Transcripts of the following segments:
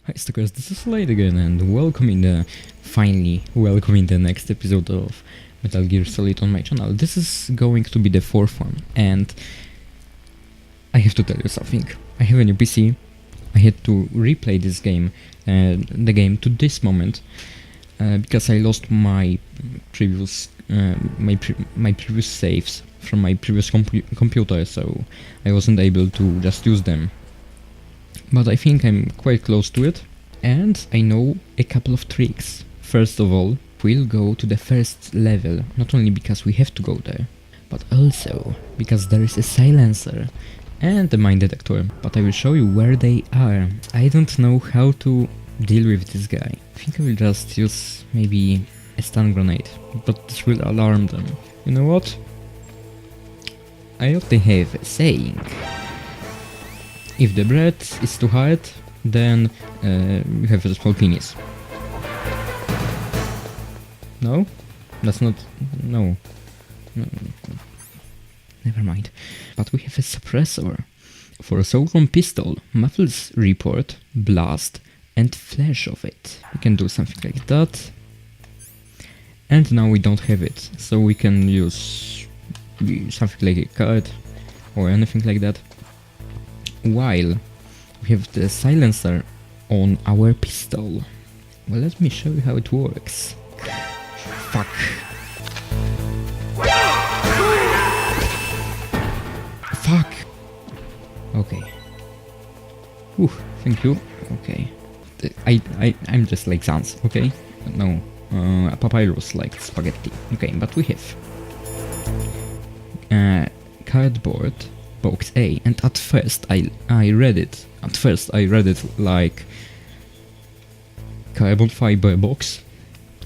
Hi Stalkers, this is Light again, and finally welcome in the next episode of Metal Gear Solid on my channel. This is going to be the fourth one, and I have to tell you something. I have a new PC. I had to replay this game, the game to this moment, because I lost my previous my previous saves from my previous computer, so I wasn't able to just use them. But I think I'm quite close to it, and I know a couple of tricks. First of all, we'll go to the first level, not only because we have to go there, but also because there is a silencer and a mine detector, but I will show you where they are. I don't know how to deal with this guy. I think I will just use maybe a stun grenade, but this will alarm them. You know what? I often have a saying. If the bread is too hard, then you have a small penis. No? That's not... no. Never mind. But we have a suppressor. For a Sauron pistol, muffles report, blast, and flash of it. We can do something like that. And now we don't have it, so we can use something like a card or anything like that. While we have the silencer on our pistol. Well, let me show you how it works. Fuck. Fuck. Okay. Whew, thank you. Okay. I'm just like Sans, okay? No. Papyrus like spaghetti. Okay, but we have cardboard box A, and at first I read it. At first I read it like carbon fiber box.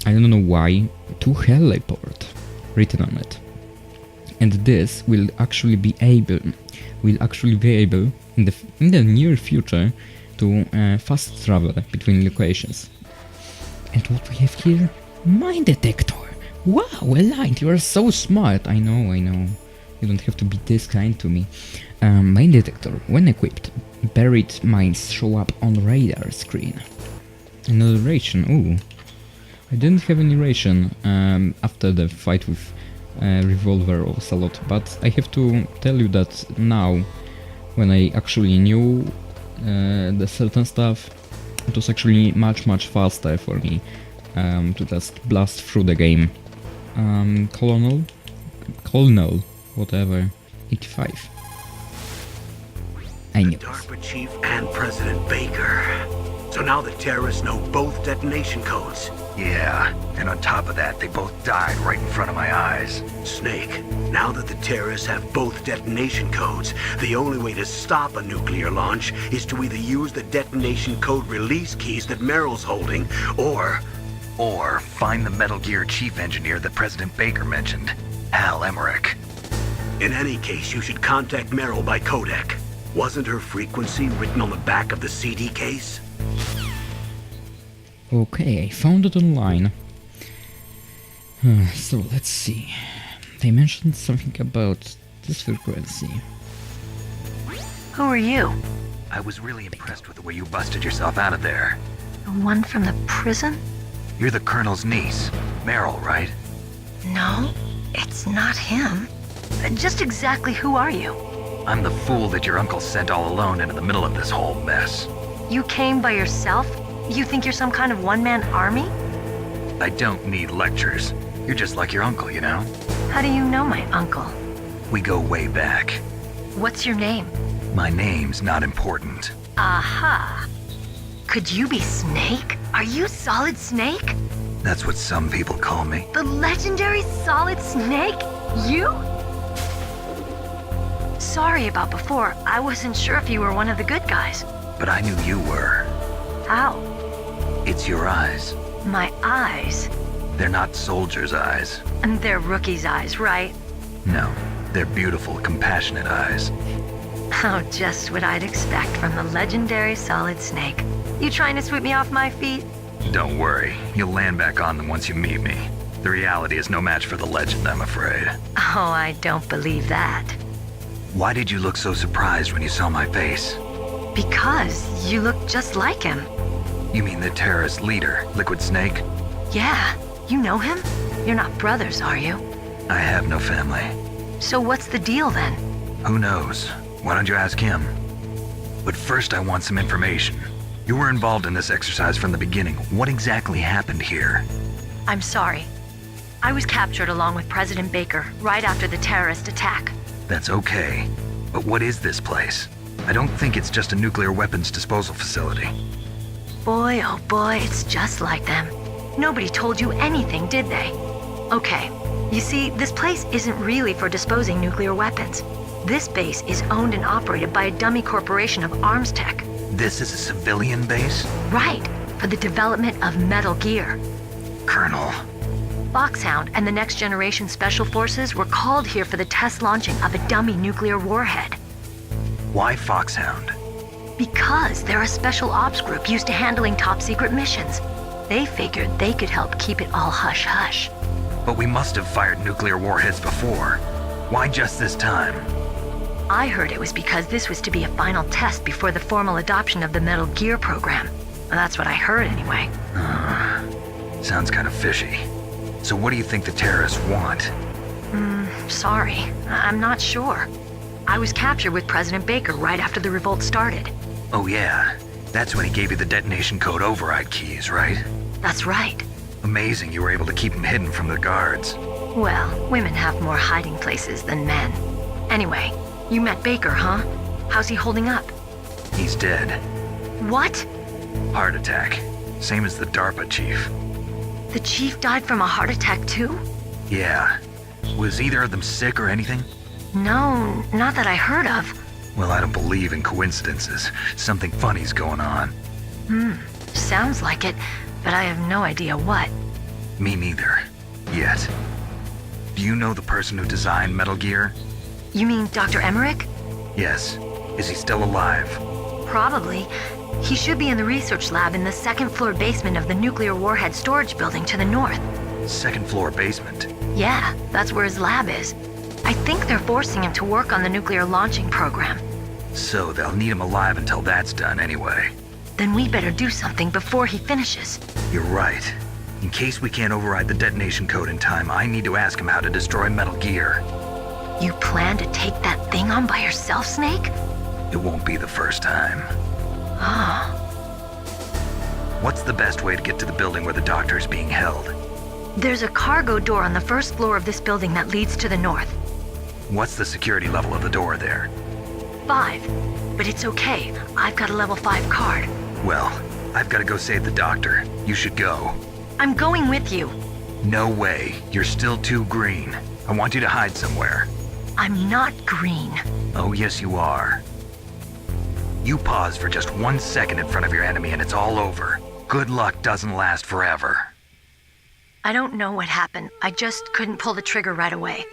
I don't know why. To heliport written on it. And this will actually be able in the near future to fast travel between locations. And what we have here? Mine detector. Wow, Aligned, you are so smart. I know. You don't have to be this kind to me. Mine detector, when equipped, buried mines show up on radar screen. Another ration, ooh. I didn't have any ration after the fight with Revolver or Salot, but I have to tell you that now, when I actually knew the certain stuff, it was actually much faster for me to just blast through the game. Colonel, whatever, 85. I knew. DARPA chief and President Baker. So now the terrorists know both detonation codes. Yeah, and on top of that, they both died right in front of my eyes. Snake, now that the terrorists have both detonation codes, the only way to stop a nuclear launch is to either use the detonation code release keys that Meryl's holding, or find the Metal Gear chief engineer that President Baker mentioned, Al Emmerich. In any case, you should contact Meryl by codec. Wasn't her frequency written on the back of the CD case? Okay, I found it online. So let's see. They mentioned something about this frequency. Who are you? I was really impressed with the way you busted yourself out of there. The one from the prison? You're the Colonel's niece, Meryl, right? No, it's not him. Just exactly who are you? I'm the fool that your uncle sent all alone into the middle of this whole mess. You came by yourself? You think you're some kind of one-man army? I don't need lectures. You're just like your uncle, you know? How do you know my uncle? We go way back. What's your name? My name's not important. Aha. Could you be Snake? Are you Solid Snake? That's what some people call me. The legendary Solid Snake? You? Sorry about before. I wasn't sure if you were one of the good guys. But I knew you were. How? It's your eyes. My eyes? They're not soldiers' eyes. And they're rookies' eyes, right? No, they're beautiful, compassionate eyes. Oh, just what I'd expect from the legendary Solid Snake. You trying to sweep me off my feet? Don't worry, you'll land back on them once you meet me. The reality is no match for the legend, I'm afraid. Oh, I don't believe that. Why did you look so surprised when you saw my face? Because you look just like him. You mean the terrorist leader, Liquid Snake? Yeah, you know him? You're not brothers, are you? I have no family. So what's the deal then? Who knows? Why don't you ask him? But first I want some information. You were involved in this exercise from the beginning. What exactly happened here? I'm sorry. I was captured along with President Baker right after the terrorist attack. That's okay. But what is this place? I don't think it's just a nuclear weapons disposal facility. Boy, oh boy, it's just like them. Nobody told you anything, did they? Okay, you see, this place isn't really for disposing nuclear weapons. This base is owned and operated by a dummy corporation of arms tech. This is a civilian base? Right, for the development of Metal Gear. Colonel. FOXHOUND and the Next Generation Special Forces were called here for the test launching of a dummy nuclear warhead. Why FOXHOUND? Because they're a special ops group used to handling top-secret missions. They figured they could help keep it all hush-hush. But we must have fired nuclear warheads before. Why just this time? I heard it was because this was to be a final test before the formal adoption of the Metal Gear program. Well, that's what I heard anyway. Sounds kind of fishy. So what do you think the terrorists want? Sorry, I'm not sure. I was captured with President Baker right after the revolt started. Oh yeah, that's when he gave you the detonation code override keys, right? That's right. Amazing you were able to keep him hidden from the guards. Well, women have more hiding places than men. Anyway, you met Baker, huh? How's he holding up? He's dead. What? Heart attack. Same as the DARPA chief. The chief died from a heart attack too? Yeah. Was either of them sick or anything? No, not that I heard of. Well, I don't believe in coincidences. Something funny's going on. Sounds like it, but I have no idea what. Me neither. Yet. Do you know the person who designed Metal Gear? You mean Dr. Emmerich? Yes. Is he still alive? Probably. He should be in the research lab in the second-floor basement of the nuclear warhead storage building to the north. Second floor basement. Yeah, that's where his lab is. I think they're forcing him to work on the nuclear launching program. So they'll need him alive until that's done anyway. Then we better do something before he finishes. You're right. In case we can't override the detonation code in time, I need to ask him how to destroy Metal Gear. You plan to take that thing on by yourself, Snake? It won't be the first time. Oh. What's the best way to get to the building where the doctor is being held? There's a cargo door on the first floor of this building that leads to the north. What's the security level of the door there? 5. But it's okay. I've got a level 5 card. Well, I've got to go save the doctor. You should go. I'm going with you. No way. You're still too green. I want you to hide somewhere. I'm not green. Oh, yes, you are. You pause for just 1 second in front of your enemy and it's all over. Good luck doesn't last forever. I don't know what happened. I just couldn't pull the trigger right away.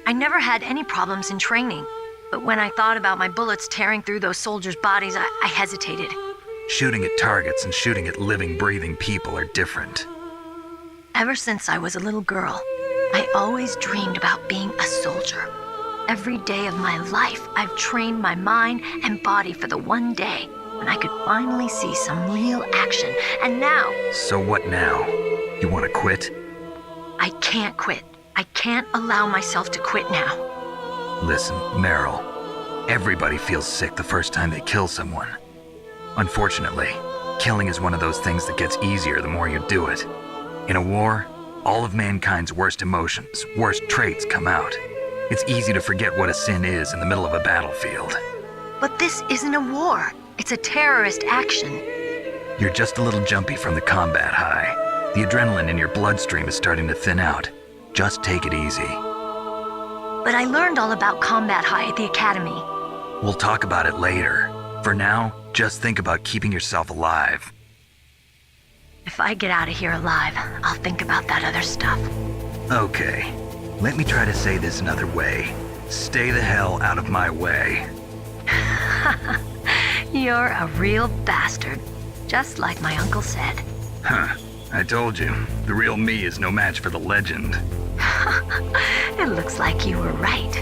I never had any problems in training, but when I thought about my bullets tearing through those soldiers' bodies, I hesitated. Shooting at targets and shooting at living, breathing people are different. Ever since I was a little girl, I always dreamed about being a soldier. Every day of my life, I've trained my mind and body for the one day when I could finally see some real action, and now... So what now? You want to quit? I can't quit. I can't allow myself to quit now. Listen, Meryl, everybody feels sick the first time they kill someone. Unfortunately, killing is one of those things that gets easier the more you do it. In a war, all of mankind's worst emotions, worst traits come out. It's easy to forget what a sin is in the middle of a battlefield. But this isn't a war. It's a terrorist action. You're just a little jumpy from the combat high. The adrenaline in your bloodstream is starting to thin out. Just take it easy. But I learned all about combat high at the academy. We'll talk about it later. For now, just think about keeping yourself alive. If I get out of here alive, I'll think about that other stuff. Okay. Let me try to say this another way. Stay the hell out of my way. You're a real bastard, just like my uncle said. Huh. I told you, the real me is no match for the legend. It looks like you were right.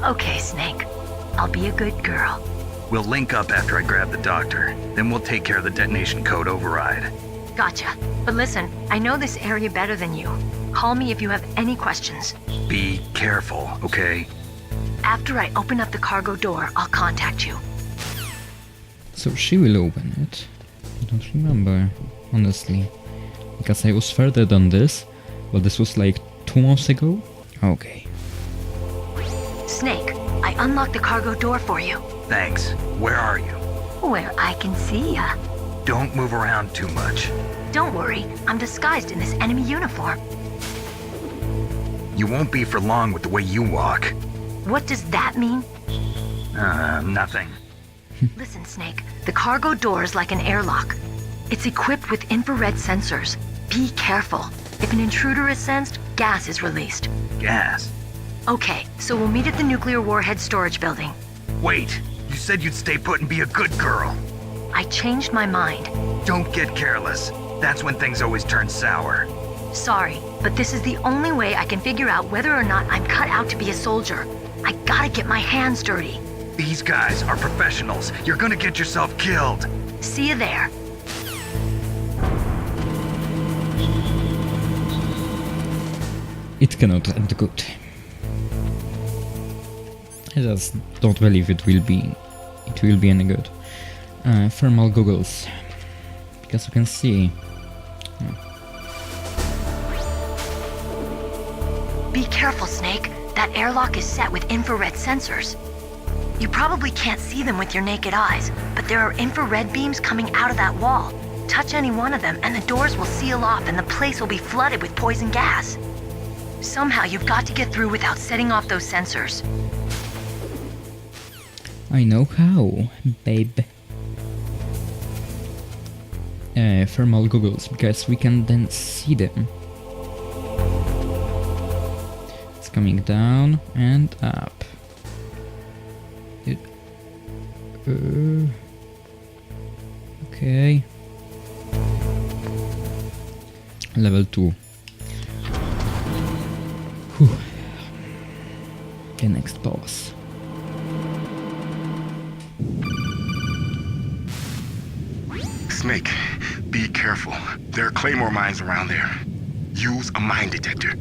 Okay, Snake. I'll be a good girl. We'll link up after I grab the doctor. Then we'll take care of the detonation code override. Gotcha. But listen, I know this area better than you. Call me if you have any questions. Be careful, okay? After I open up the cargo door, I'll contact you. So she will open it. I don't remember, honestly. Because I was further than this, but this was like 2 months ago? Okay. Snake, I unlocked the cargo door for you. Thanks. Where are you? Where I can see ya. Don't move around too much. Don't worry, I'm disguised in this enemy uniform. You won't be for long with the way you walk. What does that mean? Nothing. Listen, Snake, the cargo door is like an airlock. It's equipped with infrared sensors. Be careful. If an intruder is sensed, gas is released. Gas? Okay, so we'll meet at the nuclear warhead storage building. Wait, you said you'd stay put and be a good girl. I changed my mind. Don't get careless. That's when things always turn sour. Sorry, but this is the only way I can figure out whether or not I'm cut out to be a soldier. I gotta get my hands dirty. These guys are professionals. You're gonna get yourself killed. See you there. It cannot end good. I just don't believe it will be any good. Thermal goggles, because you can see. Be careful, Snake. That airlock is set with infrared sensors. You probably can't see them with your naked eyes, but there are infrared beams coming out of that wall. Touch any one of them and the doors will seal off and the place will be flooded with poison gas. Somehow you've got to get through without setting off those sensors. I know how, babe. Thermal goggles, because we can then see them. It's coming down and up. Okay. Level 2. Whew. The next boss. Snake, be careful. There are claymore mines around there. Use a mine detector.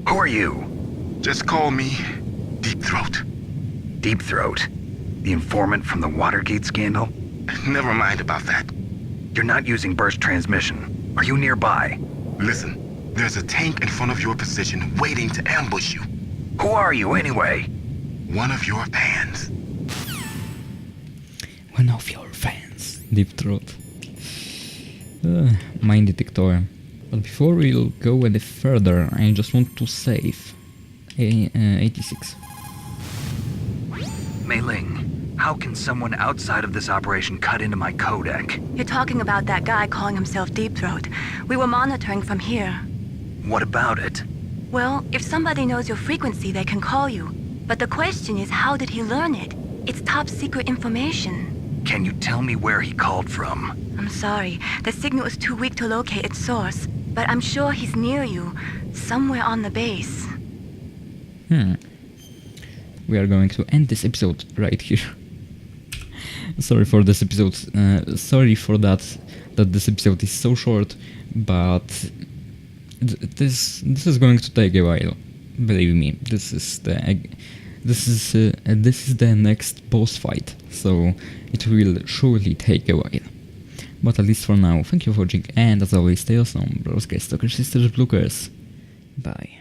Who are you? Just call me Deep Throat. Deep Throat? The informant from the Watergate scandal? Never mind about that. You're not using burst transmission. Are you nearby? Listen, there's a tank in front of your position waiting to ambush you. Who are you anyway? One of your fans. One of your fans. Deep Throat. Mine detector. But before we'll go any further, I just want to save 86. Mei Ling, how can someone outside of this operation cut into my codec? You're talking about that guy calling himself Deep Throat. We were monitoring from here. What about it? Well, if somebody knows your frequency, they can call you. But the question is, how did he learn it? It's top secret information. Can you tell me where he called from? I'm sorry, the signal is too weak to locate its source. But I'm sure he's near you, somewhere on the base. We are going to end this episode right here. Sorry for this episode. Sorry for that this episode is so short, but this is going to take a while. Believe me, this is the next boss fight, so it will surely take a while. But at least for now, thank you for watching, and as always, stay awesome, bros, guys, stalkers, sisters, blookers. Bye.